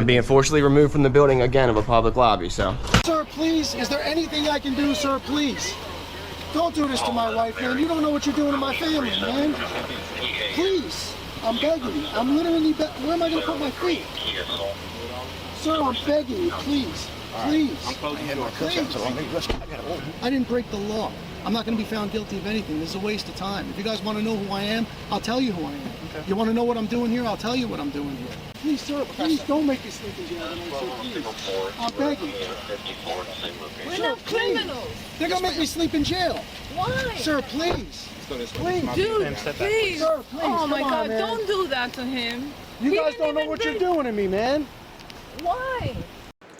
I'm being forcibly removed from the building again of a public lobby, so. Sir, please, is there anything I can do, sir, please? Don't do this to my wife, man. You don't know what you're doing to my family, man. Please, I'm begging you. I'm literally where am I going to put my feet? Sir, I'm begging you, please. Please. Please. I didn't break the law. I'm not going to be found guilty of anything. This is a waste of time. If you guys want to know who I am, I'll tell you who I am. Okay. You want to know what I'm doing here? I'll tell you what I'm doing here. Please, sir, please don't make me sleep in jail tonight, sir, please. I'm begging. We're not criminals. They're going to make me sleep in jail. Why? Sir, please. Please. Dude, please. Sir, please. Oh my God, man. don't do that to him. You guys don't know what you're doing to me, man. Why?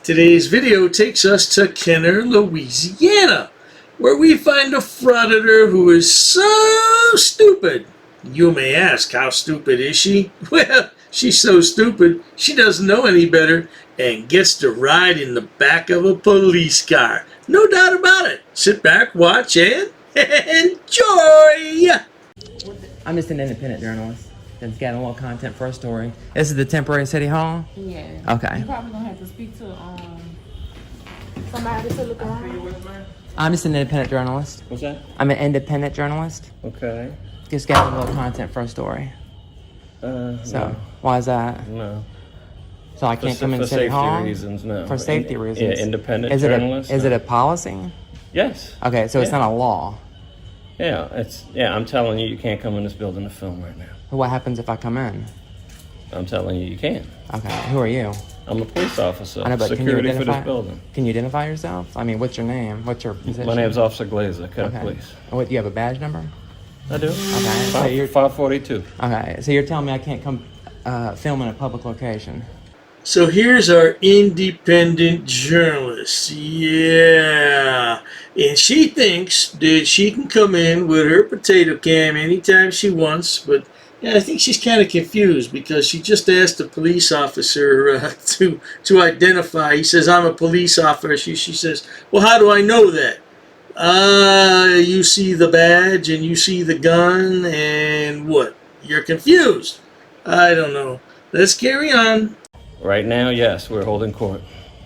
Today's video takes us to Kenner, Louisiana, where we find a frauditor who is so stupid. You may ask, how stupid is she? Well, she's so stupid, she doesn't know any better and gets to ride in the back of a police car. No doubt about it. Sit back, watch, and enjoy! I'm just an independent journalist that's got a little content for a story. This is the temporary city hall? Yeah. Okay. You probably gonna have to speak to somebody to look around. I'm just an independent journalist. What's that? I'm an independent journalist. Okay. Just got a little content for a story. So, no. Why is that? No. So I can't come in city hall? For safety reasons, no. For safety reasons? Yeah, independent is journalist. Is it a policy? Yes. Okay, so it's Yeah. not a law. Yeah, I'm telling you, you can't come in this building to film right now. What happens if I come in? I'm telling you, you can't. Okay, who are you? I'm a police officer. I know, but security can you for this building. Can you identify yourself? I mean, what's your name? What's your position? My name's Officer Glazer, Kenner Police. And what, do you have a badge number? I do. Okay. So you're 542. Okay, so you're telling me I can't come film in a public location? So here's our independent journalist. Yeah. And she thinks that she can come in with her potato cam anytime she wants, but yeah, I think she's kind of confused because she just asked the police officer to identify. He says, I'm a police officer. She says, well, how do I know that? You see the badge and you see the gun and what? You're confused. I don't know. Let's carry on. Right now, yes, we're holding court.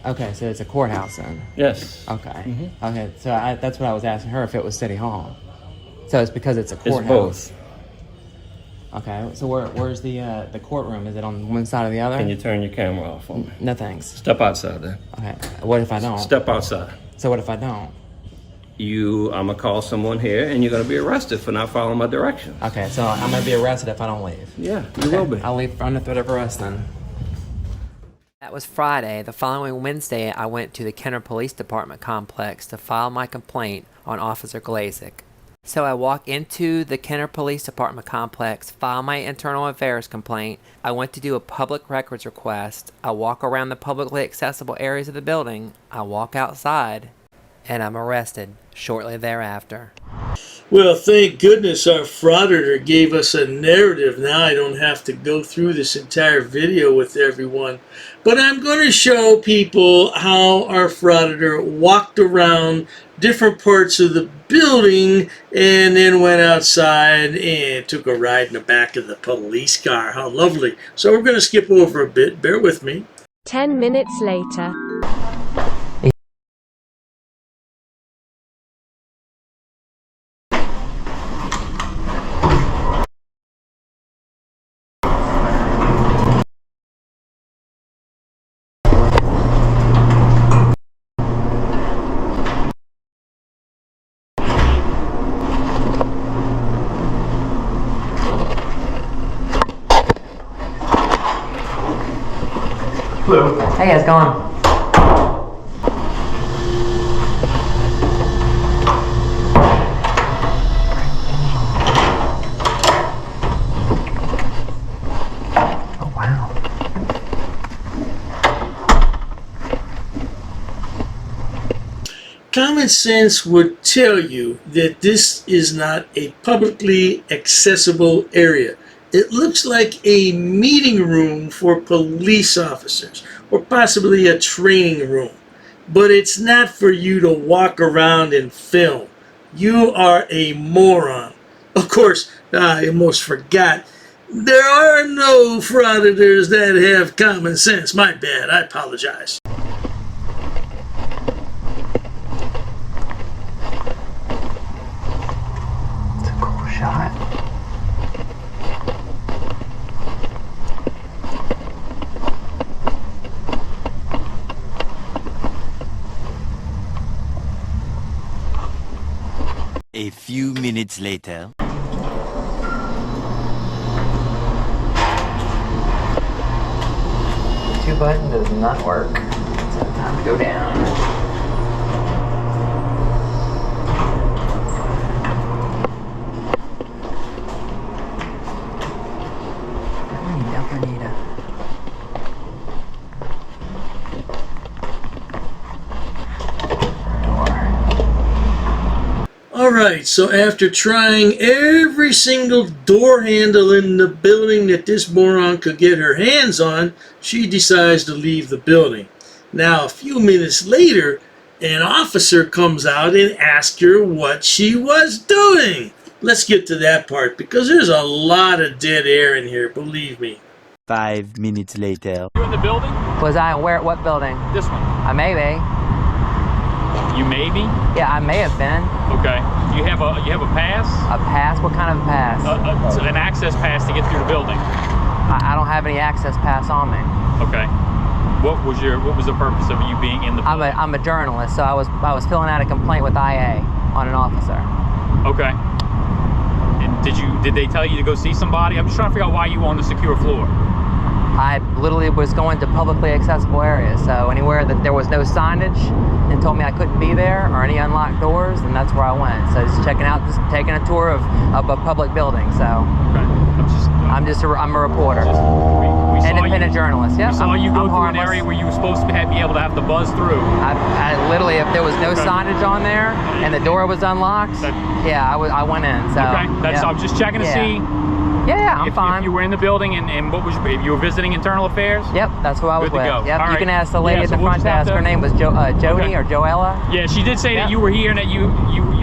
Okay, so it's a courthouse then? Yes. Okay. Mm-hmm. Okay, so that's what I was asking her, if it was City Hall. So it's because it's a courthouse? It's both. Okay, so where's the courtroom? Is it on one side or the other? Can you turn your camera off for me? No thanks. Step outside then. Okay, what if I don't? Step outside. So what if I don't? I'm gonna call someone here and you're gonna be arrested for not following my directions. Okay, so I'm gonna be arrested if I don't leave? Yeah, you will be. I'll leave under threat of arrest then. That was Friday. The following Wednesday, I went to the Kenner Police Department complex to file my complaint on Officer Glazik. So I walk into the Kenner Police Department complex, file my internal affairs complaint. I went to do a public records request. I walk around the publicly accessible areas of the building. I walk outside, and I'm arrested shortly thereafter. Well, thank goodness our Frauditor gave us a narrative. Now I don't have to go through this entire video with everyone. But I'm going to show people how our Frauditor walked around different parts of the building and then went outside and took a ride in the back of the police car. How lovely. So we're going to skip over a bit. Bear with me. 10 minutes later. Hello. Hey, how's it going? Oh, wow. Common sense would tell you that this is not a publicly accessible area. It looks like a meeting room for police officers, or possibly a training room. But it's not for you to walk around and film. You are a moron. Of course, I almost forgot. There are no frauditors that have common sense. My bad. I apologize. It's a cool shot. A few minutes later. Two button does not work. So time to go down. Alright, so after trying every single door handle in the building that this moron could get her hands on, she decides to leave the building. Now, a few minutes later, an officer comes out and asks her what she was doing. Let's get to that part, because there's a lot of dead air in here, believe me. 5 minutes later. You in the building? Was I where? What building? This one. I may be. You may be? Yeah, I may have been. Okay. You have a pass? A pass? What kind of a pass? An access pass to get through the building. I don't have any access pass on me. Okay. What was the purpose of you being in the building? I'm a journalist, so I was filling out a complaint with IA on an officer. Okay. And did they tell you to go see somebody? I'm just trying to figure out why you were on the secure floor. I literally was going to publicly accessible areas, so anywhere that there was no signage and told me I couldn't be there or any unlocked doors, and that's where I went. So just checking out, just taking a tour of a public building. So okay. I'm a reporter, we independent journalist. Yeah, we saw you go I'm through harmless. an area where you were supposed to be able to have to buzz through. I literally, if there was no Okay. signage on there and the door was unlocked, I went in. So okay. That's I'm just checking to see. Yeah, I'm if fine. If you were in the building and what was if you were visiting internal affairs? Yep, that's who I was Good to with. go. Yep, All you right. can ask the lady at So the we'll front just have desk. Her to- name was Jody Okay. or Joella. Yeah, she did say Yep. that you were here and that you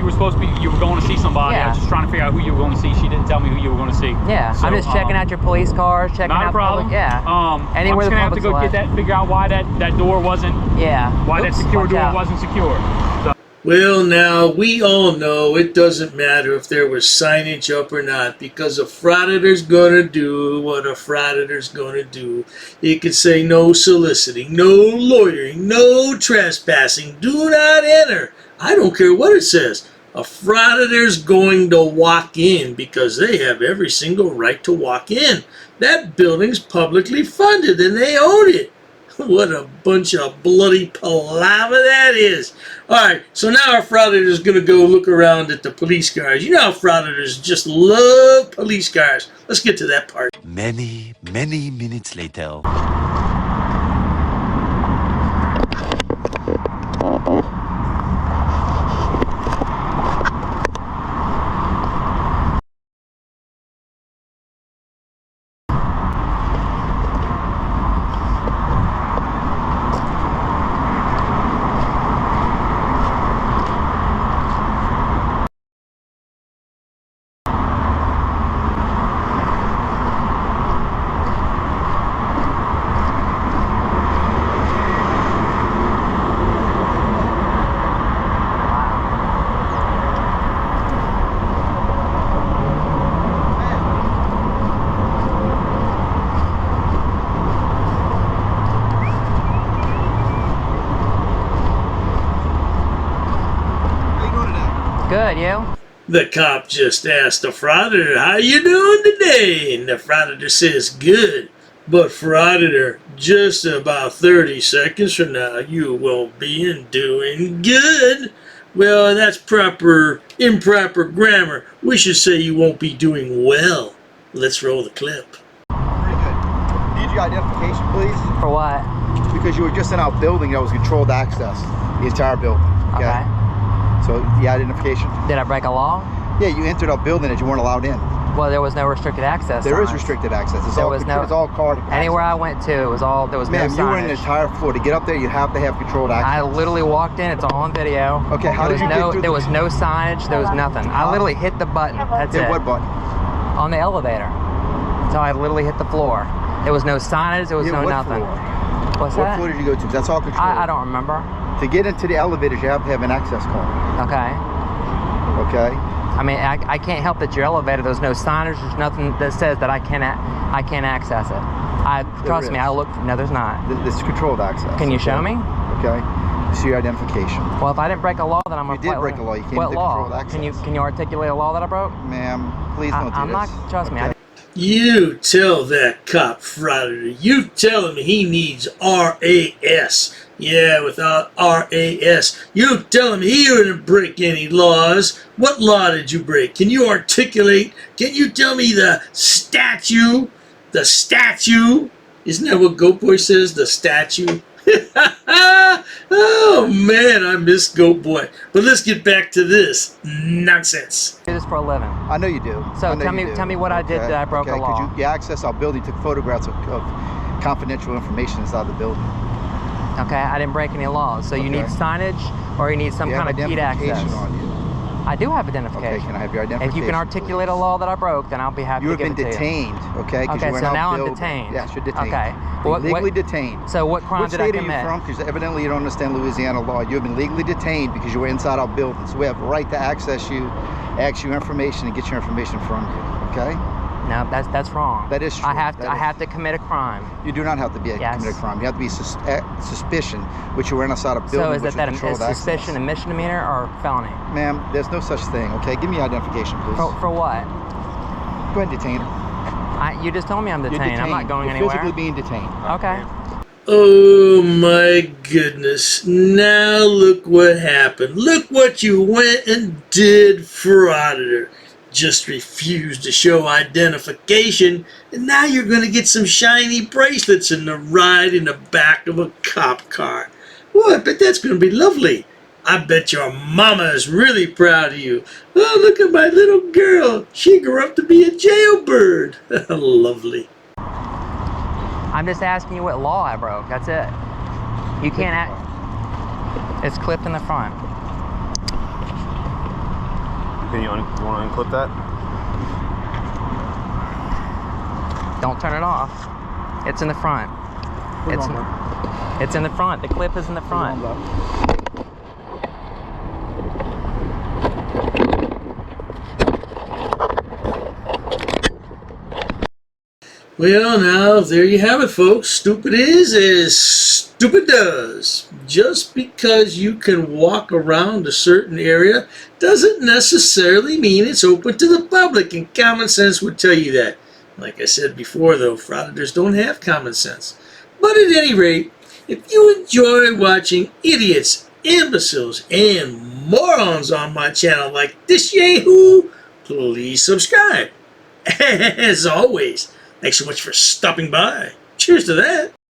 were supposed to be you were going to see somebody. I Yeah. was just trying to figure out who you were going to see. She didn't tell me who you were going to see. Yeah, So, I'm just checking out your police cars, checking Not out a problem. public. Yeah. I'm Anywhere just the gonna have to public's go allowed. get that, figure out why that door wasn't. Yeah. Why Oops, that secure watch door out. wasn't secure. So, Well, now, we all know it doesn't matter if there was signage up or not, because a frauditor's gonna do what a frauditor's gonna do. It could say no soliciting, no loitering, no trespassing, do not enter. I don't care what it says. A frauditor's going to walk in because they have every single right to walk in. That building's publicly funded and they own it. What a bunch of bloody palaver that is. Alright, so now our frauditor is going to go look around at the police cars. You know how frauditors just love police cars. Let's get to that part. Many minutes later. Good, you? The cop just asked the frauditor, how you doing today? And the frauditor says, good. But frauditor, just about 30 seconds from now, you won't be doing good. Well, that's improper grammar. We should say you won't be doing well. Let's roll the clip. Pretty good. Need your identification, please? For what? Because you were just in our building that was controlled access, the entire building. Okay. So the identification? Did I break a law? Yeah, you entered our building that you weren't allowed in. Well, there was no restricted access. There is signs. restricted access. It's There all was no- it's all card. Anywhere I went to, it was all there was Ma'am, no you were in the signage. entire floor. To get up there, you have to have controlled access. I literally walked in. It's all on video. Okay, how did you get through There the- was no signage. There was nothing. I literally hit the button. That's Hit it. what button? On the elevator. That's until I literally hit the floor. There was no signage, there was no what nothing. Floor? What's What that? floor did you go to? 'Cause that's all controlled. I don't remember. To get into the elevators, you have to have an access card. Okay. Okay? I mean, I can't help that your elevator, there's no signage, there's nothing that says that I can't access it. Trust me, I look, no there's not. This is controlled access. Can you show me? Okay. See your identification. Well, if I didn't break a law, then I'm You did break a law. You can't What do law? controlled access. Can you articulate a law that I broke? Ma'am, please don't do I'm this. not, trust me. Okay? You tell that cop, Frauditor. You tell him he needs RAS. Yeah, without RAS. You tell him he didn't break any laws. What law did you break? Can you articulate? Can you tell me the statue? The statue? Isn't that what Goat Boy says? The statue? Oh man, I miss Goat Boy. But let's get back to this nonsense. I do this for a living. I know you do. So I know tell me what I did that I broke a law. You access our building, took photographs of confidential information inside the building. Okay, I didn't break any laws. So you need signage or you need some kind of key to access. On you. I do have identification. Okay, can I have your identification? If you can articulate a law that I broke, then I'll be happy to give it to you. You have been detained, okay? Okay, so now I'm detained. Yes, you're detained. Okay. You're legally detained. So what crime did I commit? What state are you from? Because evidently you don't understand Louisiana law. You have been legally detained because you were inside our building. So we have a right to access you, ask you information, and get your information from you, okay? No, that's wrong. That is true. I have to commit a crime. You do not have to commit a crime. You have to be suspicion, which you were inside a building. So is that a suspicion, a misdemeanor, or felony? Ma'am, there's no such thing. Okay, give me your identification, please. For what? Go ahead and detain her. You just told me I'm detained. You're detained. I'm not going You're anywhere. physically being detained. Okay. Oh my goodness. Now look what happened. Look what you went and did, Frauditor. Just refused to show identification, and now you're going to get some shiny bracelets and a ride in the back of a cop car. Well, I bet that's going to be lovely. I bet your mama is really proud of you. Oh, look at my little girl. She grew up to be a jailbird. Lovely. I'm just asking you what law I broke. That's it. You can't act. It's clipped in the front. You want to unclip that? Don't turn it off. It's in the front. It's in the front. The clip is in the front. Well, now, there you have it, folks. Stupid is as stupid does. Just because you can walk around a certain area doesn't necessarily mean it's open to the public, and common sense would tell you that. Like I said before, though, frauditors don't have common sense. But at any rate, if you enjoy watching idiots, imbeciles, and morons on my channel like this yahoo, please subscribe. As always, thanks so much for stopping by. Cheers to that.